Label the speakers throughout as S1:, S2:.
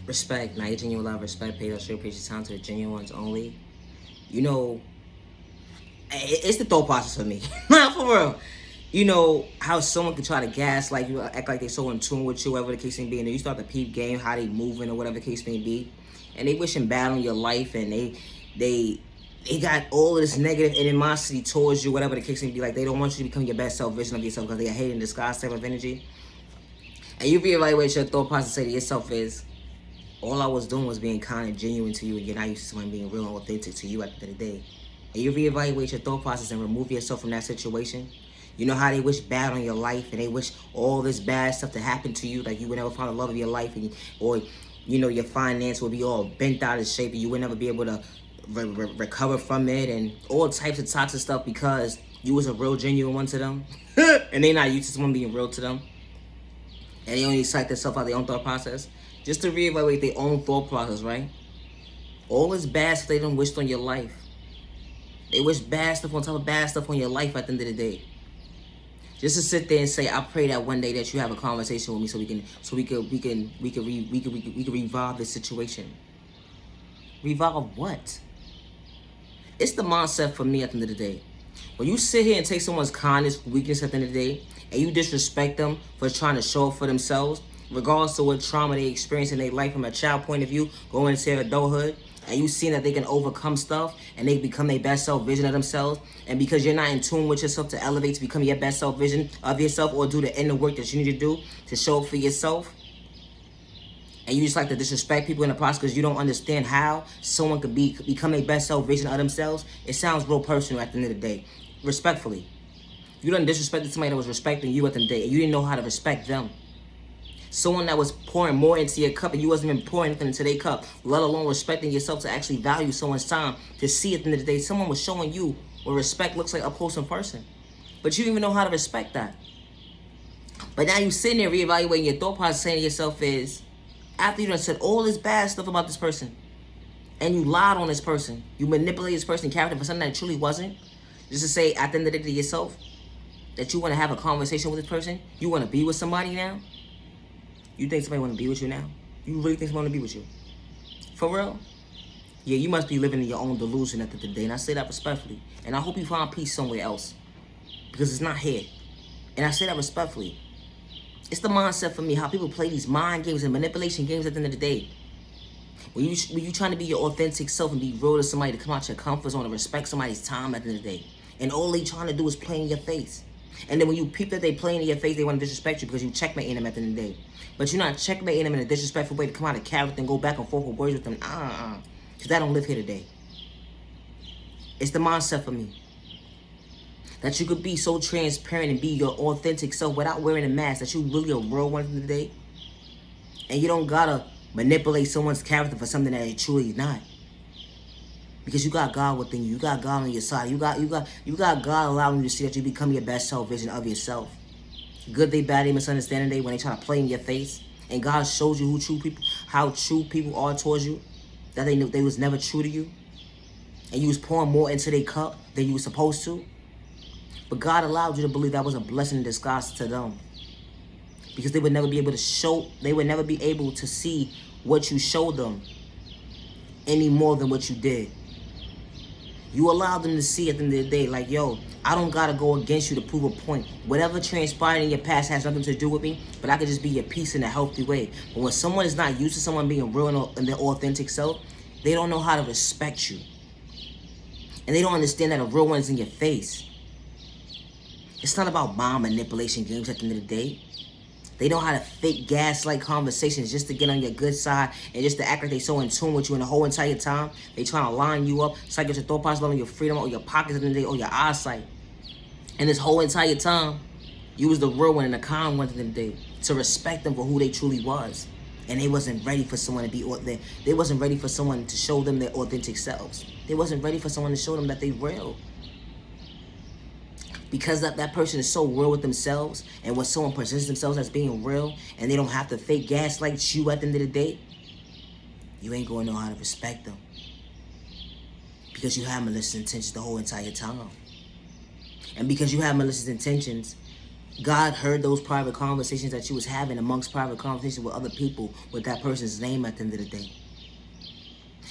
S1: Respect, not your genuine love, respect, pay, show, appreciate time to the genuine ones only. You know, it's the thought process for me. Not for real. You know, how someone can try to gaslight you, act like they're so in tune with you, whatever the case may be, and then you start to peep game, how they moving or whatever the case may be. And they wishing bad on your life, and they got all of this negative animosity towards you, whatever the case may be. Like, they don't want you to become your best self vision of yourself because they are hate in disguise type of energy. And you reevaluate your thought process and say to yourself is, all I was doing was being kind and genuine to you, and you're not used to someone being real and authentic to you at the end of the day. And you reevaluate your thought process and remove yourself from that situation. You know how they wish bad on your life, and they wish all this bad stuff to happen to you, like you would never find the love of your life, or you know, your finance would be all bent out of shape, and you would never be able to recover from it, and all types of toxic stuff because you was a real genuine one to them, and they not used to someone being real to them, and they only psych themselves out their own thought process. Just to reevaluate their own thought process, right? All this bad stuff they done wished on your life. They wish bad stuff on top of bad stuff on your life at the end of the day. Just to sit there and say, I pray that one day that you have a conversation with me so we can revive this situation. Revive what? It's the mindset for me at the end of the day. When you sit here and take someone's kindness, weakness at the end of the day, and you disrespect them for trying to show up for themselves, regardless of what trauma they experience in their life from a child point of view, going into adulthood, and you see that they can overcome stuff and they become their best self vision of themselves, and because you're not in tune with yourself to elevate to become your best self vision of yourself or do the inner work that you need to do to show up for yourself, and you just like to disrespect people in the process because you don't understand how someone could become their best self vision of themselves, it sounds real personal at the end of the day. Respectfully. You done disrespected somebody that was respecting you at the end of the day, and you didn't know how to respect them. Someone that was pouring more into your cup and you wasn't even pouring anything into their cup, let alone respecting yourself to actually value someone's time, to see at the end of the day, someone was showing you what respect looks like up close in person. But you didn't even know how to respect that. But now you sitting there reevaluating your thought process, saying to yourself is, after you done said all this bad stuff about this person, and you lied on this person, you manipulated this person's character for something that it truly wasn't, just to say at the end of the day to yourself that you want to have a conversation with this person, you want to be with somebody now. You think somebody want to be with you now? You really think somebody want to be with you? For real? Yeah, you must be living in your own delusion at the end of the day. And I say that respectfully. And I hope you find peace somewhere else. Because it's not here. And I say that respectfully. It's the mindset for me, how people play these mind games and manipulation games at the end of the day. When you trying to be your authentic self and be real to somebody, to come out your comfort zone and respect somebody's time at the end of the day. And all they trying to do is play in your face. And then when you peep that they playing in your face, they want to disrespect you because you checkmating them at the end of the day. But you're not checkmating them in a disrespectful way to come out of character and go back and forth with words with them. Because I don't live here today. It's the mindset for me. That you could be so transparent and be your authentic self without wearing a mask. That you really a real one in the day. And you don't gotta manipulate someone's character for something that they truly not. Because you got God within you. You got God on your side. You got God allowing you to see that you become your best self vision of yourself. Good day, bad day, misunderstanding day, when they try to play in your face. And God shows you how true people are towards you. That they knew they was never true to you. And you was pouring more into their cup than you were supposed to. But God allowed you to believe that was a blessing in disguise to them. Because they would never be able to see what you showed them any more than what you did. You allowed them to see at the end of the day, like, yo, I don't gotta go against you to prove a point. Whatever transpired in your past has nothing to do with me, but I could just be your peace in a healthy way. But when someone is not used to someone being real in their authentic self, they don't know how to respect you. And they don't understand that a real one is in your face. It's not about mind manipulation games at the end of the day. They know how to fake gaslight conversations just to get on your good side and just to act like they so in tune with you in the whole entire time. They trying to line you up, psych your thought process, loving your freedom or your pockets at the end of the day or your eyesight. And this whole entire time, you was the real one and the kind one at the end of the day to respect them for who they truly was. And they wasn't ready for someone to be authentic. They wasn't ready for someone to show them their authentic selves. They wasn't ready for someone to show them that they real. Because that person is so real with themselves, and when someone presents themselves as being real, and they don't have to fake gaslight you at the end of the day, you ain't gonna know how to respect them. Because you have malicious intentions the whole entire time. And because you have malicious intentions, God heard those private conversations that you was having amongst private conversations with other people with that person's name at the end of the day.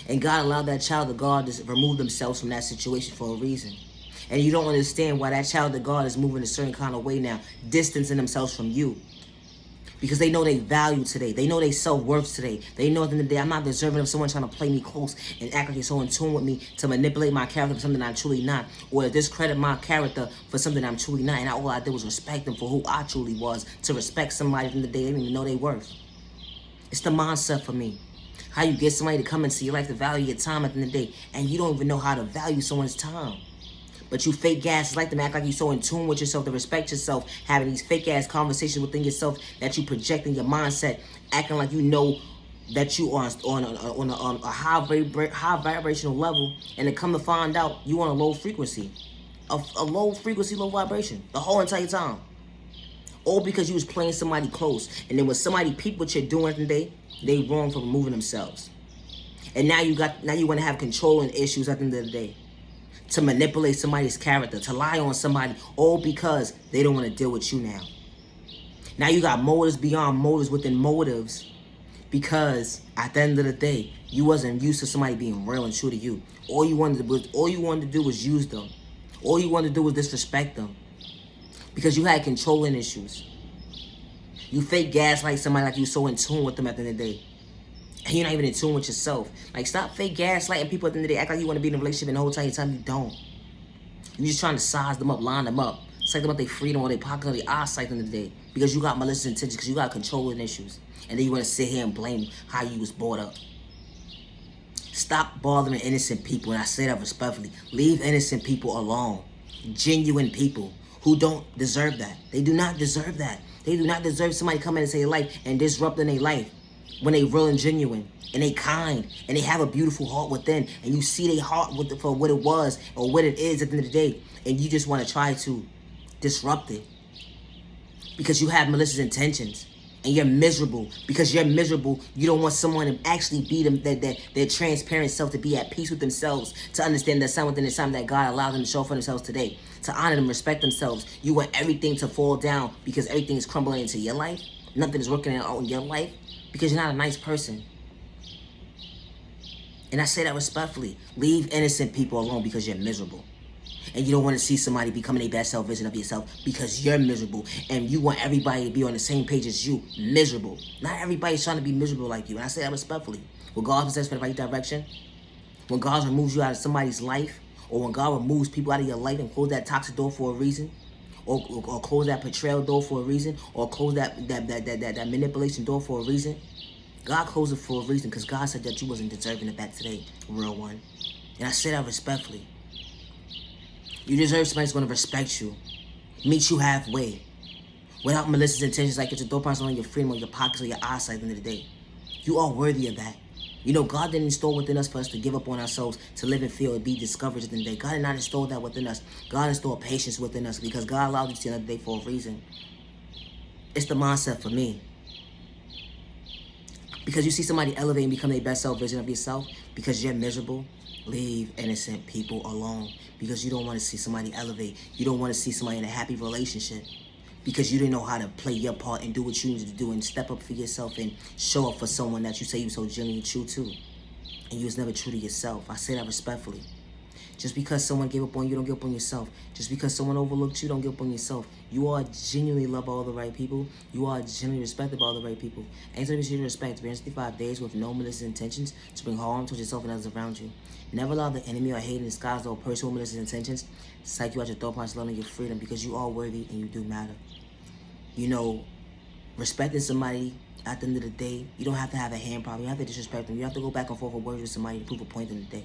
S1: And God allowed that child of God to remove themselves from that situation for a reason. And you don't understand why that child of God is moving a certain kind of way now, distancing themselves from you. Because they know they value today. They know they self-worth today. They know at the end of the day, I'm not deserving of someone trying to play me close and act like they're so in tune with me to manipulate my character for something I'm truly not. Or discredit my character for something I'm truly not. And all I did was respect them for who I truly was. To respect somebody at the end of the day they didn't even know they worth. It's the mindset for me. How you get somebody to come into your life to value your time at the end of the day. And you don't even know how to value someone's time. But you fake gas like them, act like you're so in tune with yourself to respect yourself, having these fake ass conversations within yourself that you project in your mindset, acting like you know that you are on a high vibrational level, and to come to find out you on a low frequency, a low frequency, low vibration the whole entire time. All because you was playing somebody close, and then when somebody peep what you're doing today, they wrong for removing themselves, and now you want to have controlling issues at the end of the day. To manipulate somebody's character, to lie on somebody, all because they don't want to deal with you now. Now you got motives beyond motives within motives, because at the end of the day, you wasn't used to somebody being real and true to you. All you wanted to do was use them. All you wanted to do was disrespect them, because you had controlling issues. You fake gaslight somebody like you so in tune with them at the end of the day. And you're not even in tune with yourself. Like, stop fake gaslighting people at the end of the day. Act like you want to be in a relationship and the whole time you don't. You're just trying to size them up, line them up. Psych them up their freedom or their pocket or their eyesight at the end of the day. Because you got malicious intentions, because you got controlling issues. And then you want to sit here and blame how you was brought up. Stop bothering innocent people, and I say that respectfully. Leave innocent people alone. Genuine people who don't deserve that. They do not deserve that. They do not deserve somebody coming into their life and disrupting their life. When they real and genuine, and they kind, and they have a beautiful heart within, and you see their heart for what it was or what it is at the end of the day, and you just want to try to disrupt it because you have malicious intentions, and you're miserable. Because you're miserable, you don't want someone to actually be them, their transparent self, to be at peace with themselves, to understand the sound within the time that God allowed them to show for themselves today, to honor them, respect themselves. You want everything to fall down because everything is crumbling into your life. Nothing is working out in your life. Because you're not a nice person. And I say that respectfully. Leave innocent people alone because you're miserable. And you don't want to see somebody becoming a best self version of yourself because you're miserable. And you want everybody to be on the same page as you, miserable. Not everybody's trying to be miserable like you. And I say that respectfully. When God presents for the right direction, when God removes you out of somebody's life, or when God removes people out of your life and close that toxic door for a reason, or close that betrayal door for a reason, or close that manipulation door for a reason. God closed it for a reason, because God said that you wasn't deserving of that today, real one. And I say that respectfully. You deserve somebody who's going to respect you, meet you halfway, without malicious intentions like it's a door prize on your freedom or your pockets or your eyesight at the end of the day. You are worthy of that. You know, God didn't install within us for us to give up on ourselves, to live and feel and be discovered at the end of the day. God did not install that within us. God installed patience within us, because God allowed you to see another day for a reason. It's the mindset for me. Because you see somebody elevate and become their best self version of yourself, because you're miserable, leave innocent people alone. Because you don't want to see somebody elevate. You don't want to see somebody in a happy relationship. Because you didn't know how to play your part and do what you needed to do and step up for yourself and show up for someone that you say you so genuinely true to. And you was never true to yourself. I say that respectfully. Just because someone gave up on you, don't give up on yourself. Just because someone overlooked you, don't give up on yourself. You are genuinely loved by all the right people. You are genuinely respected by all the right people. Anytime you should respect 365 days with no malicious intentions to bring harm to yourself and others around you. Never allow the enemy or hate in disguise or person with malicious intentions to psych you out your thought process, loving your freedom, because you are worthy and you do matter. You know, respecting somebody at the end of the day, you don't have to have a hand problem. You have to disrespect them. You have to go back and forth with words with somebody to prove a point in the day.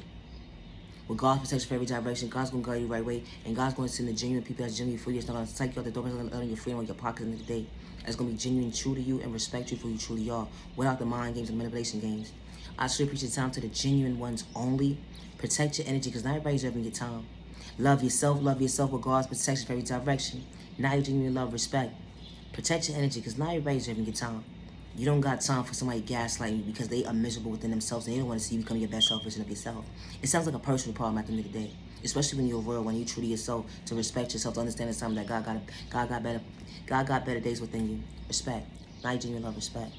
S1: With God's protection for every direction, God's going to guide you the right way, and God's going to send the genuine people that's genuinely for you. It's not going to psych you out the door, it's going to let your freedom or your pocket in the day. That's going to be genuine, true to you, and respect you for who you truly are, without the mind games and manipulation games. I should preach the time to the genuine ones only. Protect your energy, because not everybody's ever your time. Love yourself with God's protection for every direction. Now you genuinely love, respect. Protect your energy, because not everybody's having your time. You don't got time for somebody gaslighting you because they are miserable within themselves and they don't want to see you become your best self version of yourself. It sounds like a personal problem at the end of the day. Especially when you're real, when you true to yourself, to respect yourself, to understand it's something that God got better. God got better days within you. Respect. Not genuine love, respect.